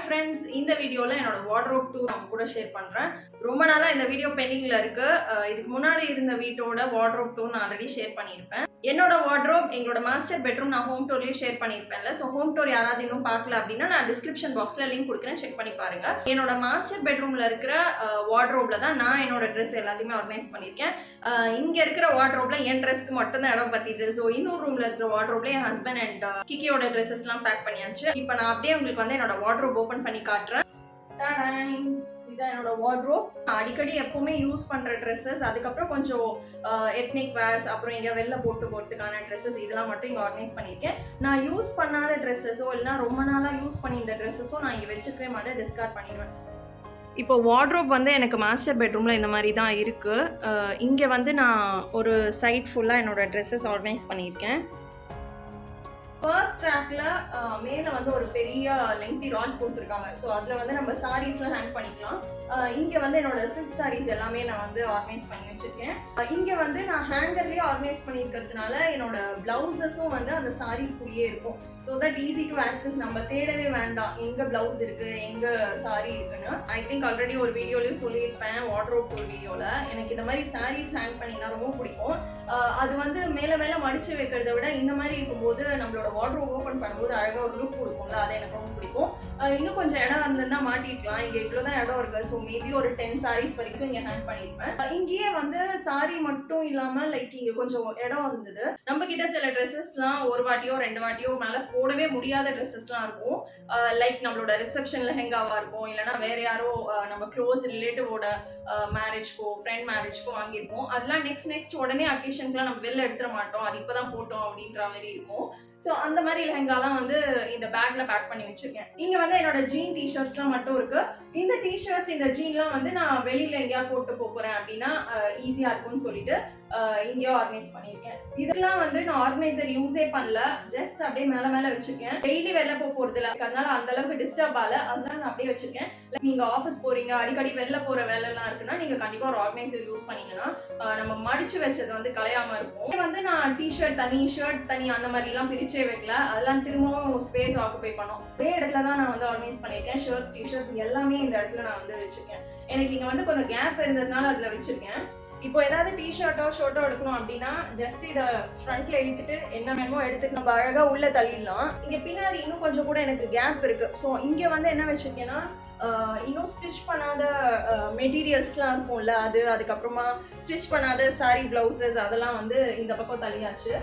Friends, இந்த வீடியோல என்னோட வார்ட்ரோப் டூர் நான் கூட ஷேர் பண்றேன். ரொம்ப நாளா இந்த வீடியோ பெண்டிங்ல இருக்கு. இதுக்கு முன்னாடி இருந்த வீட்டோட வார்ட்ரோப் டூர் நான் ஆல்ரெடி ஷேர் பண்ணியிருப்பேன். என்னோட வார்ட்ரோப் எங்களோட மாஸ்டர் பெட்ரூம் நான் ஹோம் டூர்லயே ஷேர் பண்ணியிருப்பேன்ல. ஸோ ஹோம் டூர் யாராவது இன்னும் பார்க்கல அப்படின்னா நான் டிஸ்கிரிப்ஷன் பாக்ஸ்ல லிங்க் கொடுக்குறேன், செக் பண்ணி பாருங்க. என்னோட மாஸ்டர் பெட்ரூம்ல இருக்கிற வார்ட்ரோப்ல தான் நான் என்னோட ட்ரெஸ் எல்லாத்தையுமே ஆர்கனைஸ் பண்ணியிருக்கேன். இங்க இருக்கிற வார்ட்ரோப்ல என் ட்ரெஸ்க்கு மட்டும் தான் இடம் பத்திச்சு. ஸோ இன்னொரு ரூம்ல இருக்கிற வார்ட்ரோப்ல என் ஹஸ்பண்ட் அண்ட் கிக்கியோட ட்ரெஸ்ஸஸ்லாம் பேக் பண்ணியாச்சு. இப்போ நான் அப்படியே உங்களுக்கு வந்து என்னோட வார்ட்ரோப் ஓபன் பண்ணி காட்டுறேன். இதான் என்னோட வார்ட்ரோப். அடிக்கடி எப்பவுமே யூஸ் பண்ற ட்ரெஸ்ஸஸ், அதுக்கப்புறம் கொஞ்சம் எத்னிக் வேர்ஸ், அப்புறம் இங்க வெளில போட்டு போறதுக்கான ட்ரெஸ்ஸஸ் இதெல்லாம் மட்டும் இங்க ஆர்கனைஸ் பண்ணியிருக்கேன். நான் யூஸ் பண்ணாத ட்ரெஸ்ஸஸோ இல்லைன்னா ரொம்ப நாளா யூஸ் பண்ணியிருந்த ட்ரெஸ்ஸஸோ நான் இங்க வச்சுக்கவே மாட்டேன், டிஸ்கார்ட் பண்ணிடுவேன். இப்போ வார்ட்ரோப் வந்து எனக்கு மாஸ்டர் பெட்ரூமில் இந்த மாதிரி தான் இருக்குது. இங்கே வந்து நான் ஒரு சைட் ஃபுல்லாக என்னோட ட்ரெஸ்ஸஸ் ஆர்கனைஸ் பண்ணியிருக்கேன். ஃபர்ஸ்ட் ரேக்ல மேலே வந்து ஒரு பெரிய லெங்தி ராட் கொடுத்துருக்காங்க. ஸோ அதில் வந்து நம்ம சாரீஸ்லாம் ஹேங் பண்ணிக்கலாம். இங்கே வந்து என்னோட சில்க் சாரீஸ் எல்லாமே நான் வந்து ஆர்கனைஸ் பண்ணி வச்சுருக்கேன். இங்கே வந்து நான் ஹேங்கர்லேயே ஆர்கனைஸ் பண்ணியிருக்கிறதுனால என்னோட பிளவுசஸும் வந்து அந்த சாரீ கூடயே இருக்கும். So that easy to access, நம்ம தேடவே வேண்டாம் எங்கே பிளவுஸ் இருக்குது எங்கே சாரீ இருக்குன்னு. ஐ திங்க் ஆல்ரெடி ஒரு வீடியோலையும் சொல்லியிருப்பேன், வார்ட்ரோப் ஒரு வீடியோவில். எனக்கு இந்த மாதிரி சாரீஸ் ஹேங் பண்ணிங்கன்னா ரொம்ப பிடிக்கும். அது வந்து மேலே மேலே மடித்து வைக்கிறத விட இந்த மாதிரி இருக்கும்போது நம்மளோட வார்ட்ரோப் ஓப்பன் பண்ணும்போது அழகாக ஒரு லுக் கொடுக்கும்ல, அது எனக்கு ரொம்ப பிடிக்கும். இன்னும் கொஞ்சம் இடம் இருந்திருந்தா மாட்டிருக்கலாம். இங்கே இவ்வளோ தான் இடம் இருக்குது. ஸோ மேபி ஒரு 10 சாரீஸ் வரைக்கும் இங்கே ஹேங் பண்ணியிருப்பேன். இங்கேயே வந்து சாரீ மட்டும் இல்லாமல் லைக் இங்கே கொஞ்சம் இடம் இருந்தது. நம்ம கிட்ட சில ட்ரெஸ்ஸஸ்லாம் ஒரு வாட்டியோ 2 வாட்டியோ மேலே போடவே முடியாத ட்ரெஸ்ஸஸ்லாம் இருக்கும். லைக் நம்மளோட ரிசப்ஷன் லெஹெங்காவாக இருக்கும், இல்லைனா வேற யாரோ நம்ம க்ளோஸ் ரிலேட்டிவோட மேரேஜ்க்கோ ஃப்ரெண்ட் மேரேஜ்க்கோ வாங்கியிருப்போம். அதெல்லாம் நெக்ஸ்ட் உடனே அக்கேஷனுக்குலாம் நம்ம வெளில எடுத்துட மாட்டோம், அது இப்போ தான் போட்டோம் அப்படின்ற மாதிரி இருக்கும். ஸோ அந்த மாதிரி லெஹங்காலாம் வந்து இந்த பேக்ல பேக் பண்ணி வச்சிருக்கேன். இங்க வந்து என்னோட ஜீன் டிஷர்ட்ஸ்லாம் மட்டும் இருக்கு. இந்த டிஷர்ட்ஸ் இந்த ஜீன்லாம் வந்து நான் வெளியில எங்கேயாவது போட்டு போறேன் அப்படின்னா ஈஸியா இருக்கும்னு சொல்லிட்டு இங்கேயோ ஆர்கனைஸ் பண்ணியிருக்கேன். இதெல்லாம் வந்து நான் ஆர்கனைசர் யூஸே பண்ணல, ஜஸ்ட் அப்படியே மேல வச்சிருக்கேன். டெய்லி வெளில போறது இல்லை, அதனால அந்த அளவுக்கு டிஸ்டர்ப் ஆகல, அதனால நான் அப்படியே வச்சிருக்கேன். நீங்க ஆஃபீஸ் போறீங்க, அடிக்கடி வெளில போற வேலை எல்லாம் இருக்குன்னா நீங்க கண்டிப்பா ஒரு ஆர்கனைசர் யூஸ் பண்ணீங்கன்னா நம்ம மடிச்சு வச்சது வந்து கலையாம இருக்கும். வந்து நான் டிஷர்ட் தனி ஷர்ட் தனி அந்த மாதிரி எல்லாம் பிரிச்சே வைக்கல, அதெல்லாம் திரும்பவும் ஸ்பேஸ் ஆக்குபை பண்ணோம். ஒரே இடத்துல தான் நான் வந்து ஆர்கனைஸ் பண்ணியிருக்கேன். ஷர்ட்ஸ் டிஷர்ட்ஸ் எல்லாமே இந்த இடத்துல நான் வந்து வச்சிருக்கேன். எனக்கு இங்க வந்து கொஞ்சம் கேப் இருந்ததுனால அதுல வச்சிருக்கேன். இப்போ ஏதாவது டிஷர்ட்டோ ஷர்ட்டோ எடுக்கணும் அப்படின்னா ஜஸ்ட் இதை ஃப்ரண்ட்ல இழுத்துட்டு என்ன வேணுமோ எடுத்துட்டு நம்ம அழகா உள்ள தள்ளிடலாம். இங்க பின்னாடி இன்னும் கொஞ்சம் கூட எனக்கு கேப் இருக்கு. ஸோ இங்க வந்து என்ன வச்சிருக்கேன்னா இன்னும் ஸ்டிச் பண்ணாத மெட்டீரியல்ஸ்லாம் இருக்கும்ல, அதுக்கப்புறமா ஸ்டிச் பண்ணாத சாரி பிளவுசஸ் அதெல்லாம் வந்து இந்த பக்கம் தள்ளியாச்சு.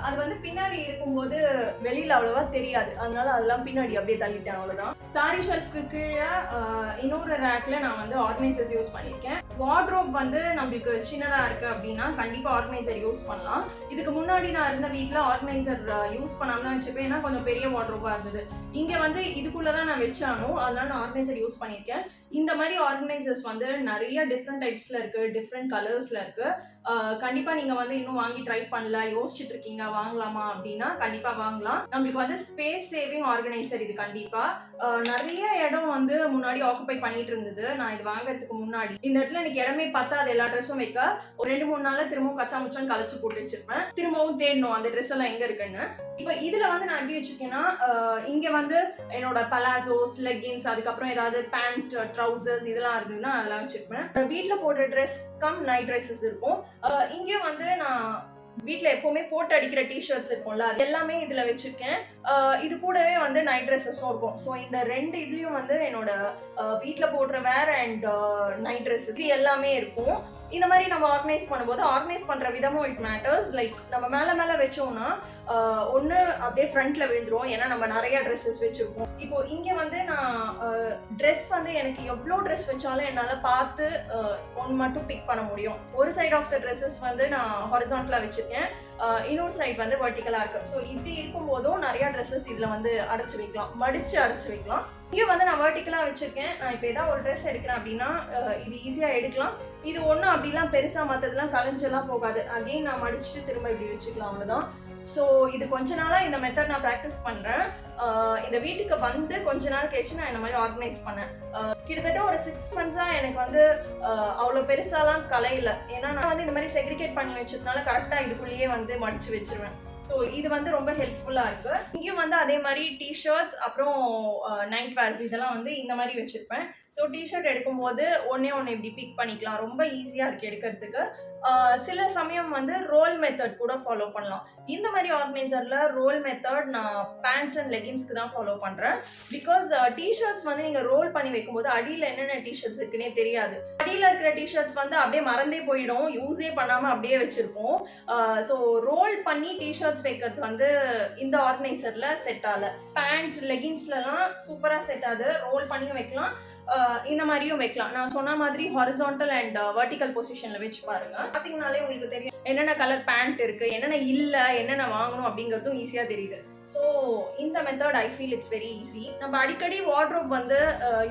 அது வந்து பின்னாடி இருக்கும்போது வெளியில அவ்வளவா தெரியாது, அதனால அதெல்லாம் பின்னாடி அப்படியே தள்ளிட்டேன், அவ்வளவுதான். சாரி ஷெல்ஃப்க்கு கீழே இன்னொரு ரேக்ல நான் வந்து ஆர்கனைசர்ஸ் யூஸ் பண்ணியிருக்கேன். வார்ட்ரோப் வந்து நம்மளுக்கு சின்னதா இருக்கு அப்படின்னா கண்டிப்பா ஆர்கனைசர் யூஸ் பண்ணலாம். இதுக்கு முன்னாடி நான் இருந்த வீட்டில் ஆர்கனைசர் யூஸ் பண்ணாம தான் வச்சுப்பேன், ஏன்னா கொஞ்சம் பெரிய வார்ட்ரோப்பா இருந்தது. இங்க வந்து இதுக்குள்ளதான் நான் வச்சானோ, அதனால நான் ஆர்கனைசர் யூஸ் பண்ணியிருக்கேன். இந்த மாதிரி ஆர்கனைசர்ஸ் வந்து நிறைய டிஃப்ரெண்ட் டைப்ஸ்ல இருக்கு, டிஃப்ரெண்ட் கலர்ஸ்ல இருக்கு. கண்டிப்பா நீங்க வந்து இன்னும் வாங்கி ட்ரை பண்ணல, யோசிச்சுட்டு இருக்கீங்க வாங்கலாமா அப்படின்னா கண்டிப்பா வாங்கலாம். நம்மளுக்கு வந்து ஸ்பேஸ் சேவிங் ஆர்கனைசர் இது. கண்டிப்பா நிறைய இடம் வந்து முன்னாடி ஆக்குபை பண்ணிட்டு இருந்தது. நான் இது வாங்குறதுக்கு முன்னாடி இந்த இடத்துல எனக்கு இடமே பத்தாது எல்லா ட்ரெஸ்ஸும் வைக்க. ஒரு 2-3 நாள்ல திரும்பவும் கச்சா முச்சான்னு கழிச்சு போட்டு வச்சிருப்பேன். திரும்பவும் தேடணும் அந்த ட்ரெஸ் எல்லாம் எங்க இருக்குன்னு. இப்போ இதுல வந்து நான் எப்படி வச்சிருக்கேன்னா இங்க வந்து என்னோட பலாசோஸ், லெகின்ஸ், அதுக்கப்புறம் ஏதாவது பேண்ட், ட்ரௌசர்ஸ் இதெல்லாம் இருந்ததுன்னா அதெல்லாம் வச்சிருப்பேன். வீட்டுல போடுற ட்ரெஸ் கம் நைட் ட்ரெஸ்ஸஸ் இருக்கும். இங்கே வந்து நான் வீட்டில் எப்பவுமே போட்டு அடிக்கிற டிஷர்ட்ஸ் இருக்கும்ல, அது எல்லாமே இதில் வச்சுருக்கேன். இது கூடவே வந்து நைட் ட்ரெஸ்ஸஸும் இருக்கும். ஸோ இந்த 2 இதுலேயும் வந்து என்னோட வீட்டில் போடுற வேர் அண்ட் நைட் ட்ரெஸ்ஸஸ் இது எல்லாமே இருக்கும். இந்த மாதிரி நம்ம ஆர்கனைஸ் பண்ணும்போது ஆர்கனைஸ் பண்ணுற விதமும் இட் மேட்டர்ஸ். லைக் நம்ம மேலே வச்சோம்னா ஒன்று அப்படியே ஃப்ரண்ட்ல விழுந்துரும், ஏன்னா நம்ம நிறைய ட்ரெஸ்ஸஸ் வச்சுருக்கோம். இப்போ இங்கே வந்து நான் ட்ரெஸ் வந்து எனக்கு எவ்வளோ ட்ரெஸ் வச்சாலும் என்னால் பார்த்து ஒன்று மட்டும் பிக் பண்ண முடியும். ஒரு சைட் ஆஃப் த ட்ரெஸ்ஸஸ் வந்து நான் ஹாரிசான்டலாக வச்சுருக்கேன், இன்னொரு சைட் வந்து வெர்டிக்கலாக இருக்கு. ஸோ இப்படி இருக்கும்போதும் நிறைய ட்ரெஸ்ஸஸ் இதில் வந்து அடைச்சி வைக்கலாம், மடித்து அடைச்சி வைக்கலாம். இங்கே வந்து நான் வெர்டிக்கலாக வச்சுருக்கேன். நான் இப்போ ஏதாவது ஒரு ட்ரெஸ் எடுக்கிறேன் அப்படின்னா இது ஈஸியாக எடுக்கலாம். இது ஒன்றும் அப்படிலாம் பெருசாக மற்றதெல்லாம் கலைஞ்செல்லாம் போகாது. அகெயின் நான் மடிச்சுட்டு திரும்ப இப்படி வச்சுக்கலாம், அவ்வளோதான். ஸோ இது கொஞ்ச நாளாக இந்த மெத்தட் நான் ப்ராக்டிஸ் பண்ணுறேன். இந்த வீட்டுக்கு வந்து கொஞ்ச நாள் கழிச்சு நான் இந்த மாதிரி ஆர்கனைஸ் பண்ணேன். கிட்டத்தட்ட ஒரு 6 months எனக்கு வந்து அவ்வளோ பெருசாலாம் கலையில, ஏன்னா நான் வந்து இந்த மாதிரி செக்ரிகேட் பண்ணி வச்சதுனால கரெக்டாக இதுக்குள்ளேயே வந்து மடிச்சு வச்சிருவேன். ஸோ இது வந்து ரொம்ப ஹெல்ப்ஃபுல்லாக இருக்கு. இங்கேயும் வந்து அதே மாதிரி டிஷர்ட்ஸ் அப்புறம் நைட் வேர்ஸ் இதெல்லாம் வந்து இந்த மாதிரி வச்சிருப்பேன். ஸோ டிஷர்ட் எடுக்கும்போது ஒன்னே ஒன்று இப்படி பிக் பண்ணிக்கலாம், ரொம்ப ஈஸியாக இருக்கு எடுக்கிறதுக்கு. சில சமயம் வந்து ரோல் மெத்தட் கூட ஃபாலோ பண்ணலாம். இந்த மாதிரி ஆர்கனைசர்ல ரோல் மெத்தட் நான் பேண்ட் அண்ட் லெகின்ஸ்க்கு தான் ஃபாலோ பண்றேன். பிகாஸ் டிஷர்ட்ஸ் வந்து நீங்க ரோல் பண்ணி வைக்கும்போது அடியில் என்னென்ன டிஷர்ட்ஸ் இருக்குன்னே தெரியாது. அடியில் இருக்கிற டிஷர்ட்ஸ் வந்து அப்படியே மறந்தே போயிடும், யூஸே பண்ணாம அப்படியே வச்சிருப்போம். ஸோ ரோல் பண்ணி டிஷர்ட்ஸ் வைக்கிறது வந்து இந்த ஆர்கனைசர்ல செட் ஆகல. பேண்ட் லெகின்ஸ்லாம் சூப்பரா செட் ஆகுது, ரோல் பண்ணி வைக்கலாம், இந்த மாதிரியும் வைக்கலாம். நான் சொன்ன மாதிரி ஹாரிசான்டல் அண்ட் வெர்டிக்கல் பொசிஷன்ல வச்சு பாருங்க, பாத்தீங்கன்னாலே உங்களுக்கு தெரியும் என்னென்ன கலர் பேண்ட் இருக்கு, என்னென்ன இல்லை, என்னென்ன வாங்கணும் அப்படிங்கிறதும் ஈஸியா தெரியுது. ஸோ இந்த method I feel it's very easy. நம்ம அடிக்கடி வார்ட்ரோப் வந்து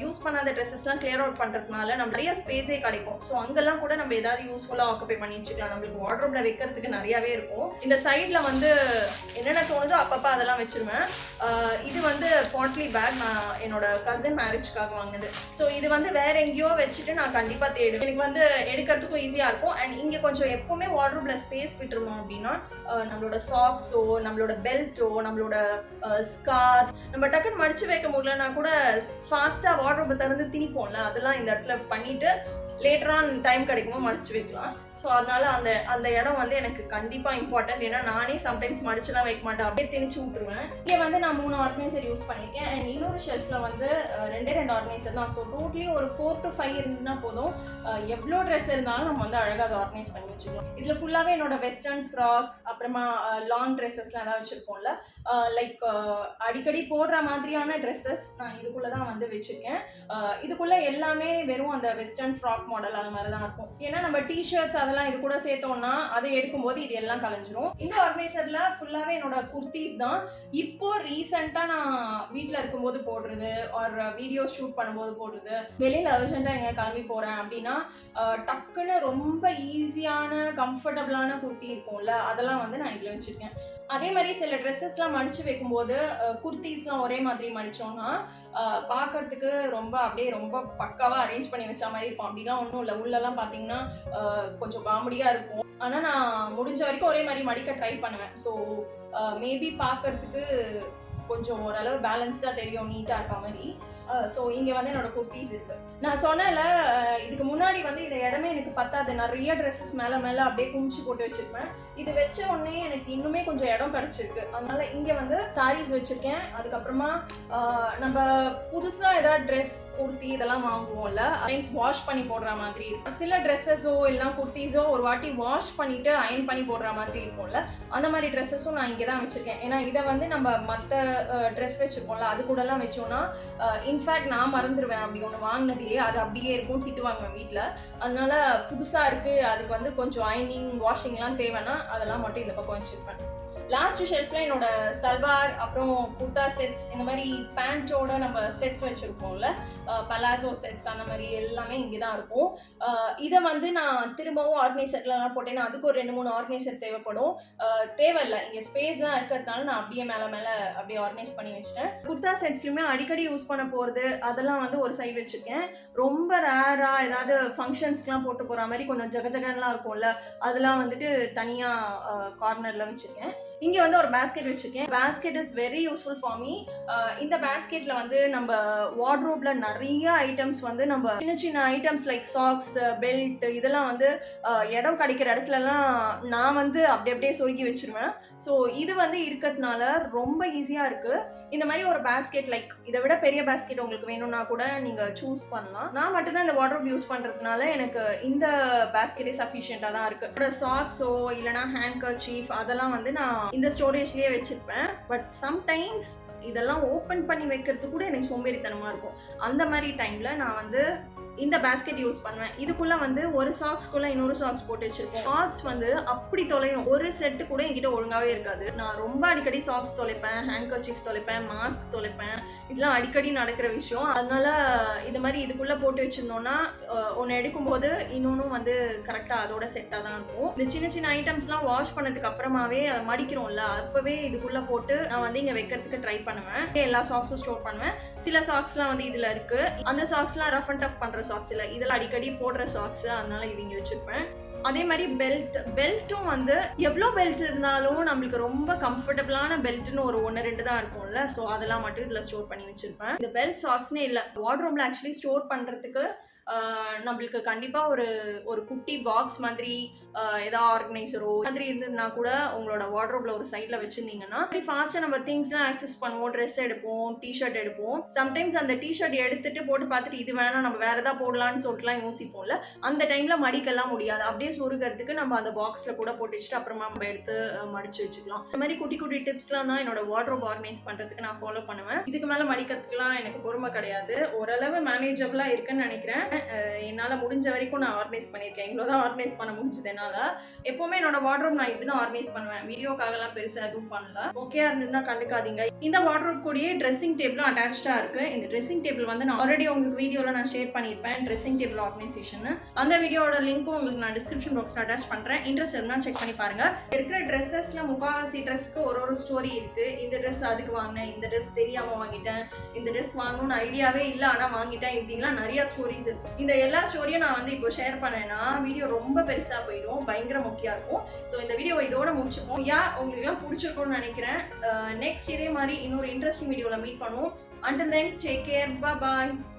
யூஸ் பண்ணாத ட்ரெஸ்ஸஸ்லாம் கிளியர் அவுட் பண்ணுறதுனால நம்ம நிறைய ஸ்பேஸே கிடைக்கும். ஸோ அங்கெல்லாம் கூட நம்ம ஏதாவது யூஸ்ஃபுல்லாக ஆக்குபை பண்ணி வச்சுக்கலாம். நம்மளுக்கு வார்ட்ரோப்ல வைக்கிறதுக்கு நிறையாவே இருக்கும். இந்த சைடில் வந்து என்னென்ன தோணுதோ அப்பப்போ அதெல்லாம் வச்சிருவேன். இது வந்து பாட்லி பேக் நான் என்னோட கசின் மேரேஜ்க்காக வாங்கினது. ஸோ இது வந்து வேற எங்கேயோ வச்சுட்டு நான் கண்டிப்பாக தேடுவேன், எனக்கு வந்து எடுக்கிறதுக்கும் ஈஸியாக இருக்கும். அண்ட் இங்கே கொஞ்சம் எப்பவுமே வார்ட்ரோப்ல ஸ்பேஸ் விட்டுருந்தோம் அப்படின்னா நம்மளோட சாக்ஸோ, நம்மளோட பெல்ட்டோ, நம்மளோட ஸ்கார்ஃப் நம்ம டக்குன்னு மடிச்சு வைக்க முடியலன்னா கூட ஃபாஸ்டா வார்ட்ரோபை திறந்து திணிப்போம்ல, அதெல்லாம் இந்த இடத்துல பண்ணிட்டு லேட்டரான் டைம் கிடைக்குமோ மடிச்சு வைக்கலாம். ஸோ அதனால அந்த இடம் வந்து எனக்கு கண்டிப்பாக இம்பார்ட்டன்ட். ஏன்னா நானே சம்டைம்ஸ் மடிச்சுலாம் வைக்க மாட்டேன், அப்படியே திணிச்சு விட்டுருவேன். இங்கே வந்து நான் 3 ஆர்கனைசர் யூஸ் பண்ணியிருக்கேன். அண்ட் இன்னொரு ஷெல்ஃபில் வந்து 2 ஆர்கனைசர் தான். ஸோ டோட்டலி ஒரு 4 to 5 இருந்துன்னா போதும், எவ்வளோ ட்ரெஸ் இருந்தாலும் நம்ம வந்து அழகாக அதை ஆர்கனைஸ் பண்ணி வச்சுக்கலாம். இதில் ஃபுல்லாகவே என்னோட வெஸ்டர்ன் ஃப்ராக்ஸ், அப்புறமா லாங் ட்ரெஸ்ஸஸ்லாம் ஏதாவது வச்சுருப்போம்ல, லைக் அடிக்கடி போடுற மாதிரியான ட்ரெஸ்ஸஸ் நான் இதுக்குள்ளே தான் வந்து வச்சுருக்கேன். இதுக்குள்ளே எல்லாமே வெறும் அந்த வெஸ்டர்ன் ஃப்ராக் மாடல் அது மாதிரி தான் இருக்கும். ஏன்னா நம்ம டிஷர்ட்ஸ் அதெல்லாம் இது கூட சேர்த்தோம்னா அதை எடுக்கும்போது இது எல்லாம் கலைஞ்சிரும். இந்த ஆர்கனைசர்ல ஃபுல்லாவே என்னோட குர்த்திஸ் தான். இப்போ ரீசெண்டா நான் வீட்டில் இருக்கும்போது போடுறது, ஒரு வீடியோ ஷூட் பண்ணும்போது போடுறது, வெளியில அர்ஜென்ட்டா எங்க கிளம்பி போறேன் அப்படின்னா டக்குன்னு ரொம்ப ஈஸியான கம்ஃபர்டபுளான குர்த்தி இருக்கும்ல, அதெல்லாம் வந்து நான் இதில் வச்சிருக்கேன். அதே மாதிரி சில ட்ரெஸ்ஸஸ்லாம் மடிச்சு வைக்கும்போது குர்த்திஸ்லாம் ஒரே மாதிரி மடிச்சோம்னா பார்க்கறதுக்கு ரொம்ப பக்காவாக அரேஞ்ச் பண்ணி வச்ச மாதிரி இருக்கும். அப்படிலாம் ஒன்றும் இல்லை, உள்ளெல்லாம் பார்த்தீங்கன்னா கொஞ்சம் காமெடியாக இருக்கும். ஆனால் நான் முடிஞ்ச வரைக்கும் ஒரே மாதிரி மடிக்க ட்ரை பண்ணுவேன். ஸோ மேபி பார்க்கறதுக்கு கொஞ்சம் ஓரளவு பேலன்ஸ்டாக தெரியும், நீட்டாக இருக்க மாதிரி. ஸோ இங்கே வந்து என்னோட குர்த்திஸ் இருக்கு. நான் சொன்னேன்ல, இதுக்கு முன்னாடி வந்து இந்த இடமே எனக்கு பத்தாது, நிறைய ட்ரெஸ்ஸஸ் மேலே அப்படியே குமிச்சு போட்டு வச்சிருப்பேன். இது வச்ச உடனே எனக்கு இன்னுமே கொஞ்சம் இடம் கிடைச்சிருக்கு. அதனால இங்கே வந்து சாரீஸ் வச்சிருக்கேன். அதுக்கப்புறமா நம்ம புதுசாக ஏதாவது ட்ரெஸ், குர்த்தி இதெல்லாம் வாங்குவோம்ல, டைம்ஸ் வாஷ் பண்ணி போடுற மாதிரி இருக்கும். சில ட்ரெஸ்ஸஸோ இல்லைனா குர்த்திஸோ ஒரு வாட்டி வாஷ் பண்ணிட்டு அயன் பண்ணி போடுற மாதிரி இருக்கும்ல, அந்த மாதிரி ட்ரெஸ்ஸஸும் நான் இங்கே தான் வச்சிருக்கேன். ஏன்னா இதை வந்து நம்ம மற்ற ட்ரெஸ் வச்சிருக்கோம்ல அது கூடலாம் வச்சோம்னா இன்ஃபேக்ட் நான் மறந்துடுவேன், அப்படி ஒன்று வாங்கினதையே அது அப்படியே இருக்கும், திட்டுவாங்க வீட்டில். அதனால புதுசாக இருக்குது, அதுக்கு வந்து கொஞ்சம் அயனிங் வாஷிங்லாம் தேவைன்னா அதெல்லாம் மட்டும் இந்த பக்கம் வச்சுருப்பேன். லாஸ்ட் ஷெல்ஃபில் என்னோட சல்வார், அப்புறம் குர்தா செட்ஸ், இந்த மாதிரி பேண்ட்டோட நம்ம செட்ஸ் வச்சுருப்போம்ல, பலாசோ செட்ஸ், அந்த மாதிரி எல்லாமே இங்கே தான் இருக்கும். இதை வந்து நான் திரும்பவும் ஆர்கனைசர்லாம் போட்டேன்னா அதுக்கு ஒரு 2-3 ஆர்கனைசர் தேவைப்படும். தேவையில்லை, இங்கே ஸ்பேஸ்லாம் இருக்கிறதுனால நான் அப்படியே மேலே அப்படியே ஆர்கனைஸ் பண்ணி வச்சிட்டேன். குர்தா செட்ஸ்லையுமே அடிக்கடி யூஸ் பண்ண போகிறது அதெல்லாம் வந்து ஒரு சைடு வச்சுருக்கேன். ரொம்ப ரேராக ஏதாவது ஃபங்க்ஷன்ஸ்க்குலாம் போட்டு போகிற மாதிரி கொஞ்சம் ஜகஜகன்லாம் இருக்கும்ல, அதெல்லாம் வந்துட்டு தனியாக கார்னரில் வச்சுருக்கேன். இங்கே வந்து ஒரு பேஸ்கெட் வச்சுருக்கேன். Basket is very useful for me. இந்த பேஸ்கெட்டில் வந்து நம்ம வார்ட்ரோப்ல நிறைய ஐட்டம்ஸ் வந்து நம்ம சின்ன ஐட்டம்ஸ் லைக் சாக்ஸ், பெல்ட் இதெல்லாம் வந்து இடம் கிடைக்கிற இடத்துலலாம் நான் வந்து அப்படியே சொருகி வச்சிருவேன். ஸோ இது வந்து இருக்கிறதுனால ரொம்ப ஈஸியாக இருக்குது. இந்த மாதிரி ஒரு பேஸ்கெட், லைக் இதை விட பெரிய பேஸ்கெட் உங்களுக்கு வேணும்னா கூட நீங்கள் சூஸ் பண்ணலாம். நான் மட்டும்தான் இந்த வார்ட்ரோப் யூஸ் பண்ணுறதுனால எனக்கு இந்த பேஸ்கெட்டே சஃபிஷியண்ட்டாக தான் இருக்குது. என்னோட சாக்ஸோ இல்லைனா ஹேண்ட்கர்ச்சீஃப் அதெல்லாம் வந்து நான் இந்த ஸ்டோரேஜ்லேயே வச்சுருப்பேன். பட் சம்டைம்ஸ் இதெல்லாம் ஓப்பன் பண்ணி வைக்கிறது கூட எனக்கு சோம்பேறித்தனமாக இருக்கும். அந்த மாதிரி டைமில் நான் வந்து இந்த பேஸ்கெட் யூஸ் பண்ணுவேன். இதுக்குள்ளே வந்து ஒரு சாக்ஸ்க்குள்ளே இன்னொரு சாக்ஸ் போட்டு வச்சுருப்போம். சாக்ஸ் வந்து அப்படி தொலையும், ஒரு செட்டு கூட என்கிட்ட ஒழுங்காகவே இருக்காது. நான் ரொம்ப அடிக்கடி சாக்ஸ் தொலைப்பேன், ஹேண்ட்கர்ச்சீஃப் தொலைப்பேன், மாஸ்க் தொலைப்பேன். இதெல்லாம் அடிக்கடி நடக்கிற விஷயம். அதனால இது மாதிரி இதுக்குள்ளே போட்டு வச்சுருந்தோன்னா ஒன்று எடுக்கும்போது இன்னொன்றும் வந்து கரெக்டாக அதோட செட்டாக தான் இருக்கும். இந்த சின்ன ஐட்டம்ஸ்லாம் வாஷ் பண்ணதுக்கு அப்புறமாவே அதை மடிக்கிறோம்ல, அப்போவே இதுக்குள்ளே போட்டு நான் வந்து இங்கே வைக்கிறதுக்கு ட்ரை பண்ணுவேன். எல்லா சாக்ஸும் ஸ்டோர் பண்ணுவேன். சில சாக்ஸ்லாம் வந்து இதில் இருக்குது. அந்த சாக்ஸ்லாம் ரஃப் அண்ட் டஃப் பண்ணுற சாக்ஸ் இல்லை, இதெல்லாம் அடிக்கடி போடுற சாக்ஸ், அதனால இது இங்கே வச்சுருப்பேன். அதே மாதிரி பெல்ட்டும் வந்து எவ்வளோ பெல்ட் இருந்தாலும் நம்மளுக்கு ரொம்ப கம்ஃபர்டபுளான பெல்ட்னு ஒன்று ரெண்டு தான் இருக்கும்ல. ஸோ அதெல்லாம் மட்டும் இதில் ஸ்டோர் பண்ணி வச்சிருப்பேன். இந்த பெல்ட் சாக்ஸ்னே இல்லை, வார்ட்ரோப்ல ஆக்சுவலி ஸ்டோர் பண்ணுறதுக்கு நம்மளுக்கு கண்டிப்பாக ஒரு குட்டி பாக்ஸ் மாதிரி ஏதாவது ஆர்கனைசரோ மாதிரி இருந்ததுன்னா கூட உங்களோட வார்ட்ரோப்ல ஒரு சைடில் வச்சுருந்தீங்கன்னா ஃபாஸ்ட்டாக நம்ம திங்ஸ்லாம் ஆக்சஸ் பண்ணுவோம். ட்ரெஸ் எடுப்போம், டிஷர்ட் எடுப்போம். சம்டைம்ஸ் அந்த டிஷர்ட் எடுத்துட்டு போட்டு பார்த்துட்டு இது வேணாம் நம்ம வேறு எதாவது போடலான்னு சொல்லிட்டுலாம் யோசிப்போம்ல. அந்த டைமில் மடிக்கெல்லாம் முடியாது. அப்படியே சொருகிறதுக்கு நம்ம அந்த பாக்ஸில் கூட போட்டு வச்சுட்டு அப்புறமா நம்ம எடுத்து மடிச்சு வச்சுக்கலாம். இந்த மாதிரி குட்டி குட்டி டிப்ஸ்லாம் தான் என்னோட வார்ட்ரோப் ஆர்கனைஸ் பண்ணுறதுக்கு நான் ஃபாலோ பண்ணுவேன். இதுக்கு மேலே மடிக்கிறதுக்குலாம் எனக்கு பொறுமை கிடையாது. ஓரளவு மேனேஜபிளாக இருக்குன்னு நினைக்கிறேன். என்னால் முடிஞ்ச வரைக்கும் நான் ஆர்கனைஸ் பண்ணியிருக்கேன். இவ்வளோதான் ஆர்கனைஸ் பண்ண முடிஞ்சது என்னால். எப்போவுமே என்னோட வார்ட்ரோப் நான் இப்படி தான் ஆர்கனைஸ் பண்ணுவேன். வீடியோக்காகலாம் பெருசாக எதுவும் பண்ணல. ஓகே இருந்ததுன்னா கண்டுக்காதீங்க. இந்த வார்ட்ரோப் கூடயே ட்ரெஸ்ஸிங் டேபிளும் அட்டாச்சாக இருக்குது. இந்த ட்ரெஸ்ஸிங் டேபிள் வந்து நான் ஆல்ரெடி உங்களுக்கு வீடியோவில் நான் ஷேர் பண்ணியிருப்பேன், ட்ரெஸ்ஸிங் டேபிள் ஆர்கனைசேஷன். அந்த வீடியோட லிங்க்கும் உங்களுக்கு நான் டிஸ்கிரிப்ஷன் பாக்ஸில் அட்டாச் பண்ணுறேன். இன்ட்ரெஸ்ட் இருந்தால் செக் பண்ணி பாருங்கள். இருக்கிற ட்ரெஸ்ஸஸில் முக்கால்வாசி ட்ரெஸ்க்கு ஒரு ஸ்டோரி இருக்குது. இந்த ட்ரெஸ் அதுக்கு வாங்கினேன், இந்த ட்ரெஸ் தெரியாமல் வாங்கிட்டேன், இந்த ட்ரெஸ் வாங்கணும்னு ஐடியாவே இல்லை ஆனால் வாங்கிட்டேன், இப்படின்லாம் நிறைய ஸ்டோரிஸ் இருக்குது. இந்த எல்லா ஸ்டோரியும் நான் வந்து இப்போ ஷேர் பண்ணேன்னா வீடியோ ரொம்ப பெருசாக போயிடும், பயங்கர முக்கியம் இருக்கும். ஸோ இந்த வீடியோ இதோட முடிச்சுப்போம். உங்களுக்குலாம் பிடிச்சிருக்கும்னு நினைக்கிறேன். நெக்ஸ்ட் இதே மாதிரி இன்னொரு இன்ட்ரெஸ்டிங் வீடியோவில் மீட் பண்ணுவோம். Until then, take care. Bye bye.